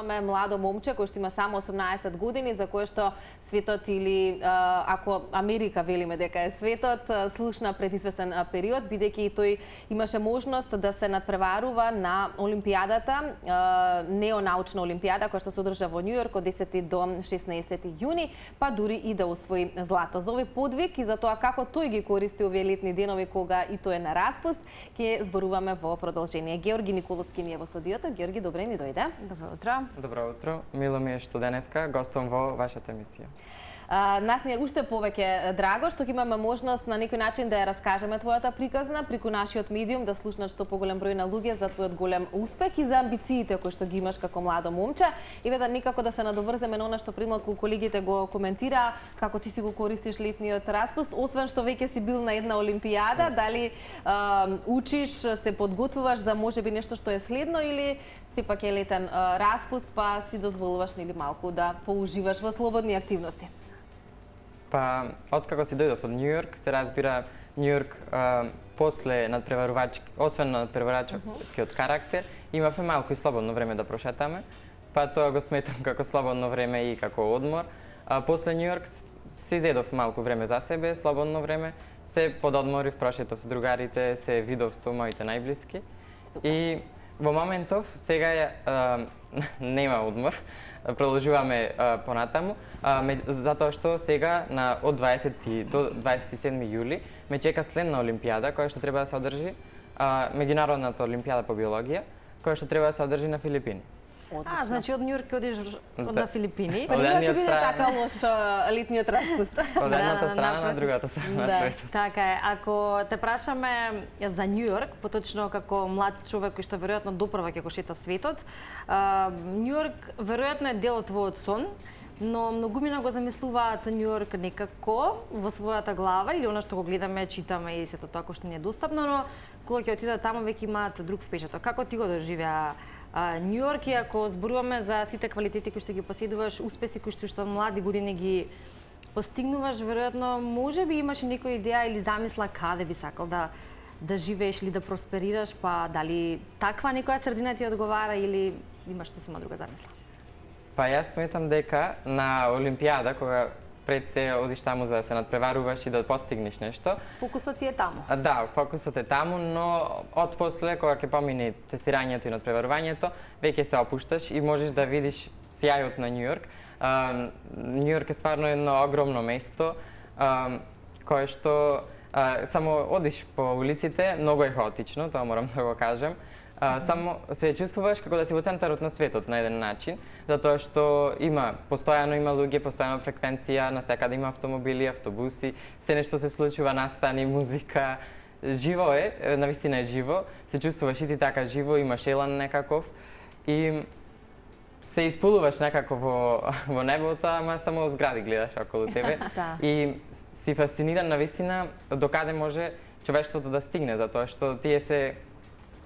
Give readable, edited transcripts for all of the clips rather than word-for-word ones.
зборуваме младо момче кој што има само 18 години, за кое што светот или ако Америка велиме дека е светот, слушна пред известен период, бидејќи тој имаше можност да се надпреварува на Олимпијадата, неонаучна Олимпијада која што се одржа во Њујорк од 10 до 16 јуни, па дури и да освои злато. За овој подвиг и за тоа како тој ги користи овие летни денови кога и тој е на распуст, ќе зборуваме во продолжение. Георги Николовски ни е во студиото. Георги, добре ми дојде. Добро утро. Добро утро. Мило ми е што денеска гостувам во вашата емисија. Нас ни е уште повеќе драго што ќе имаме можност на некој начин да ја раскажеме твојата приказна преку нашиот медиум, да слушнат што поголем број на луѓе за твојот голем успех и за амбициите кои што ги имаш како младо момче. И да никако да се надоврземе на она што прималку колегите го коментира, како ти си го користиш летниот распуст, освен што веќе си бил на една олимпијада, дали учиш, се подготвуваш за можеби нешто што е следно или сепак е летен распуст, па си дозволуваш нели малку да поуживаш во слободни активности? Па, откако си дојдов од Њујорк, се разбира Њујорк после освен надпреварачкиот карактер, имавме малку и слободно време да прошетаме, па тоа го сметам како слободно време и како одмор. После Њујорк се изедов малку време за себе, слободно време, се пододморив, прошетов со другарите, се видов со моите најблиски. И во моментов сега нема одмор, продолжуваме понатаму, затоа што сега од 20 до 27 јули ме чека следна олимпијада која што треба да се одржи, меѓународната олимпијада по биологија, која што треба да се одржи на Филипини. Значи од Њујорк ќе одиш на Филипини. Па нема ќе биде така лош летниот распуст. Од едната страна на другата страна на светот. Така е. Ако те прашаме за Њујорк, поточно како млад човек кој што веројатно допрва ќе го шета светот, Њујорк веројатно е дел од твојот сон, но многумина го замислуваат Њујорк некако во својата глава или она што го гледаме, читаме и сето тоа што ни е достапно, но кога ќе отидат таму веќе имаат друг впечаток. Како ти го доживеа Њујорк, и ако зборуваме за сите квалитети кои што ги поседуваш, успеси кои што млади години ги постигнуваш, веројатно можеби имаш некоја идеја или замисла каде би сакал да живееш или да просперираш, па дали таква некоја средина ти одговара или имаш сосема друга замисла? Па јас сметам дека на олимпијада, кога пред се одиш таму за да се надпреваруваш и да постигнеш нешто. Фокусот ти е таму. Да, фокусот е таму, но од после кога ќе помине тестирањето и надпреварувањето, веќе се опушташ и можеш да видиш сјајот на Њујорк. Њујорк е стварно едно огромно место кое што само одиш по улиците, многу е хаотично, тоа морам да го кажам. Само се чувствуваш како да си во центарот на светот на еден начин, затоа што постојано има луѓе, постојано фреквенција, насекаде има автомобили, автобуси, се нешто се случува, настани, музика. Живо е, навистина е живо, се чувствуваш и ти така живо, имаш елан некаков и се исполуваш некако во небото, ама само згради гледаш околу тебе и си фасциниран навистина докаде може човештвото да стигне, затоа што тие се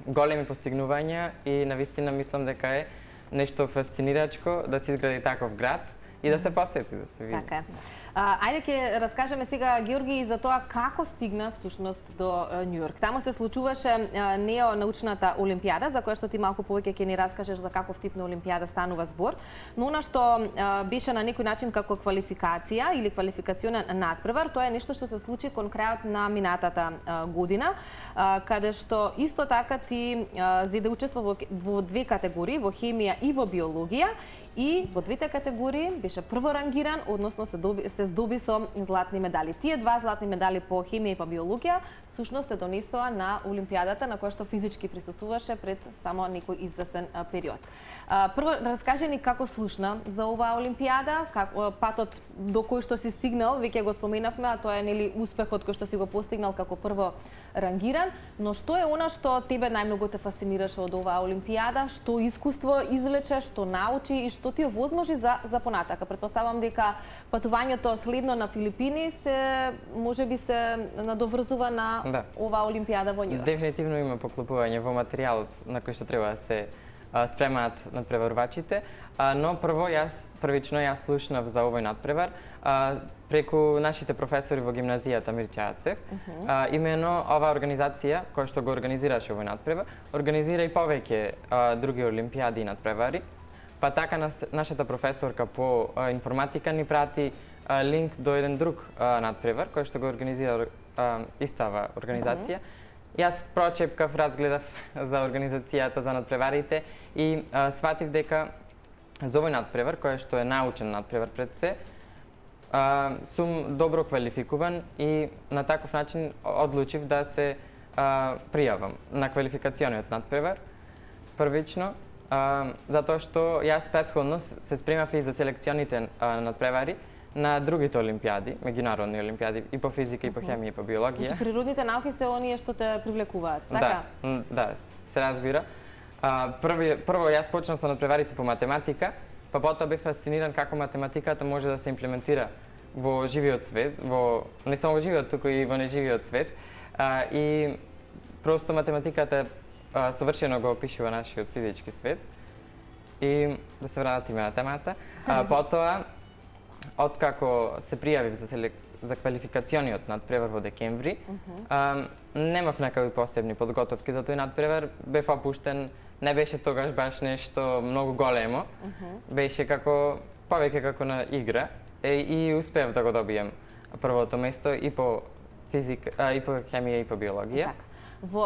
големи постигнувања и навистина мислам дека е нешто фасцинирачко да се изгради таков град и да се посети, да се види. Така е. Ајде ќе раскажеме сега, Георги, за тоа како стигна всушност до Њујорк. Таму се случуваше неонаучната олимпијада, за која што ти малку повеќе ќе ни раскажеш за каков тип на олимпијада станува збор, но она што беше на некој начин како квалификација или квалификационен надпревар, тоа е нешто што се случи кон крајот на минатата година, каде што исто така ти зеде учество во две категории, во хемија и во биологија, и во двете категории беше прво рангиран, односно се здоби со златни медали. Тие два златни медали по хемија и по биологија всушност те донесоа на олимпијадата на која што физички присуствуваше пред само некој известен период. Прво, раскажи ни како слушна за оваа олимпијада, патот до кој што си стигнал, веќе го споменавме, а тоа е нели успехот кој што си го постигнал како прво рангиран, но што е она што тебе најмногу те фасцинираше од оваа олимпијада, што искуство извлече, што научи и што ти овозможи за понатака? Претпоставам дека патувањето следно на Филипини можеби се надоврзува на оваа олимпијада во Њујорк. Дефинитивно има поклопување во материјалот на кој што треба да се спремаат надпреварувачите, но првично јас слушнав за овој надпревар преку нашите професори во гимназијата Мирче Ацев. Имено оваа организација која што го организираше овој надпревар, организира и повеќе други олимпијади и надпревари, Па така нашата професорка по информатика ни прати линк до еден друг надпревар кој што го организира истава организација. Јас прочепкав, разгледав за организацијата за надпреварите и сватив дека за овој надпревар, кој што е научен надпревар пред се, сум добро квалификуван и на таков начин одлучив да се пријавам на квалификациониот надпревар првично, затоа што јас претходно се спремав и за селекционите надпревари на другите олимпијади, меѓународни олимпијади и по физика, и по хемија, и по биологија. Значи природните науки се оние што те привлекуваат, така? Да, се разбира. Прво јас почнав со надпреварите по математика, па потоа бев фасциниран како математиката може да се имплементира во живиот свет, не само во живиот, туку и во неживиот свет. И просто математиката совршено го опишува нашиот физички свет. И да се вратиме на темата. Потоа, откако се пријавив за квалификациониот надпревар во декември, немав некакви посебни подготовки за тој надпревар, бев опуштен, не беше тогаш баш нешто многу големо, беше повеќе како на игра и успеав да го добием првото место и по физика, и по хемија, и по биологија.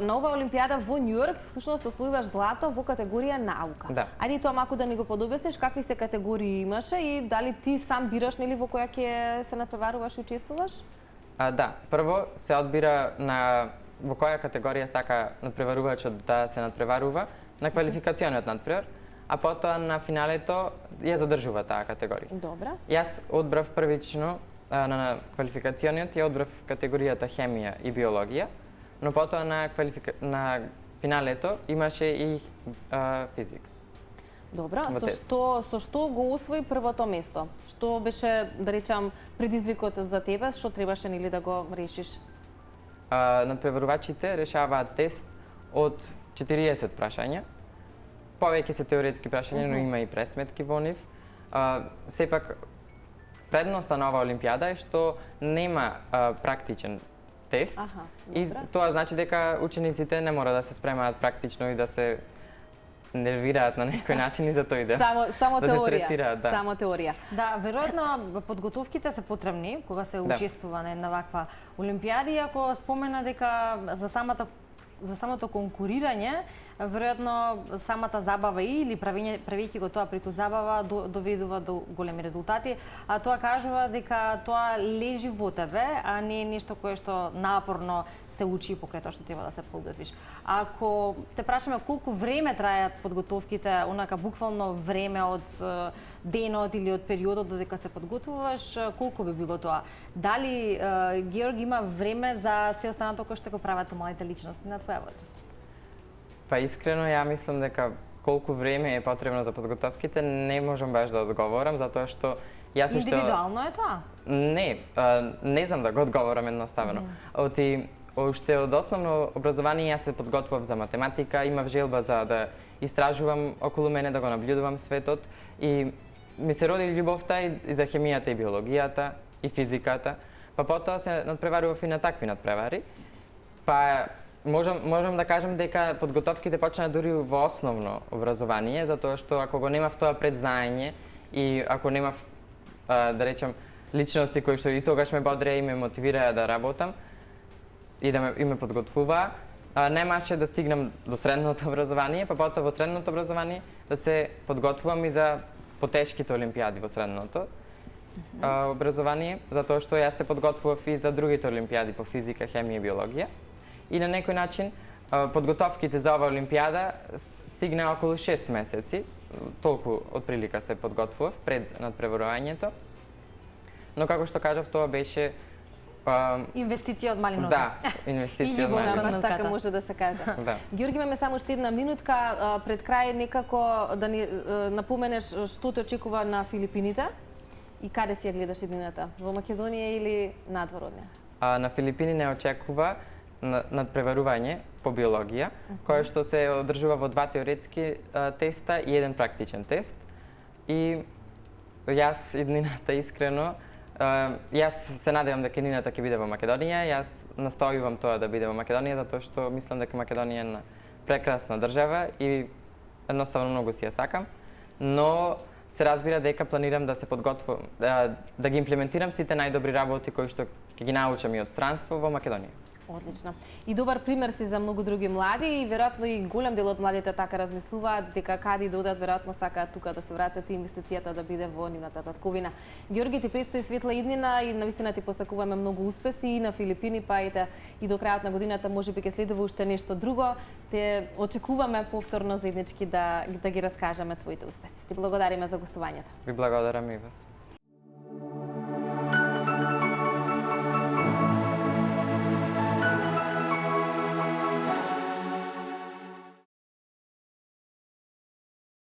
На оваа олимпијада во Њујорк всушност освојуваш злато во категорија наука. Да. Ајде тоа малку да ни го подобјасниш какви се категории имаше и дали ти сам бираш нели во која ќе се натпреваруваш и учествуваш? Да, прво се одбира во која категорија сака надпреварувачот да се надпреварува на квалификациониот надпревар, а потоа на финалето ја задржува таа категорија. Добра. Јас одбрав првично на квалификациониот, ја одбрав категоријата хемија и биологија, но потоа на финалето имаше и физика. Добра, со што го усвои првото место? Што беше, да речам, предизвикот за тебе, што требаше нели да го решиш? Надпреварувачите решаваат тест од 40 прашања. Повеќе се теоретски прашања, но има и пресметки во нив. Сепак, предноста на оваа олимпијада е што нема практичен тест и тоа значи дека учениците не мора да се спремаат практично и да се нервираат на некој начин и за тој дел. Само да теорија. Се стресираат, да. Само теорија. Да, веројатно подготовките се потребни кога се учествува на една ваква олимпијада, иако спомена дека за самото конкурирање, веројатно самата забава или правејќи го тоа преку забава доведува до големи резултати, а тоа кажува дека тоа лежи во тебе, а не е нешто кое што напорно се учи покрај тоа што треба да се подготвиш. Ако те прашаме колку време трајат подготовките, онака буквално време од денот или од периодот додека се подготвуваш, колку би било тоа? Дали Георг има време за се останато кое што го прават малите личности на твоја возраст? Па искрено, ја мислам дека колку време е потребно за подготовките, не можам баш да одговорам, затоа што јас уште... Индивидуално е тоа? Не знам да го одговорам едноставно. Уште од основно образование јас се подготвував за математика, имав желба за да истражувам околу мене, да го наблюдувам светот и ми се роди љубовта и за хемијата и биологијата и физиката, па потоа се надпреварував и на такви надпревари. Па можам да кажам дека подготовките почнаа дури во основно образование, затоа што ако го немав тоа предзнаење и ако немав, да речем, личности кои што и тогаш ме бодрија и ме мотивираа да работам и да ме подготвуваа, немаше да стигнам до средното образование, па потоа во средното образование да се подготвувам и за потешките олимпијади во средното образование, затоа што јас се подготвував и за другите олимпијади по физика, хемија и биологија. И на некој начин подготовките за оваа олимпијада стигна околу 6 месеци, толку отприлика се подготвував пред надпреварувањето. Но како што кажав, тоа беше инвестиција од мали нозе. Да, инвестиција од мали нозе. Баш така може да се каже. Да. Георги, имаме само уште една минутка пред крај, некако да ни напоменеш што те очекува на Филипините и каде си ја гледаш иднината? Во Македонија или надвор од неа? На Филипини не очекува надпреварување по биологија, кое што се одржува во 2 теоретски теста и 1 практичен тест. И јас иднината искрено, јас се надевам дека иднината ќе биде во Македонија, јас настојувам тоа да биде во Македонија, затоа што мислам дека Македонија е една прекрасна држава и едноставно многу си ја сакам. но се разбира дека планирам да се подготвам, да ги имплементирам сите најдобри работи кои што ќе ги научам и од странство во Македонија. Одлично. И добар пример си за многу други млади и веројатно и голем дел од младите така размислуваат дека каде да одат, веројатно сакаат тука да се вратат и инвестицијата да биде во нивната татковина. Георги, ти престои светла иднина и навистина ти посакуваме многу успеси и на Филипини, па и до крајот на годината можеби ќе следува уште нешто друго. Те очекуваме повторно заеднички да ги раскажеме твоите успеси. Ти благодариме за гостувањето. Ви благодарам и вас.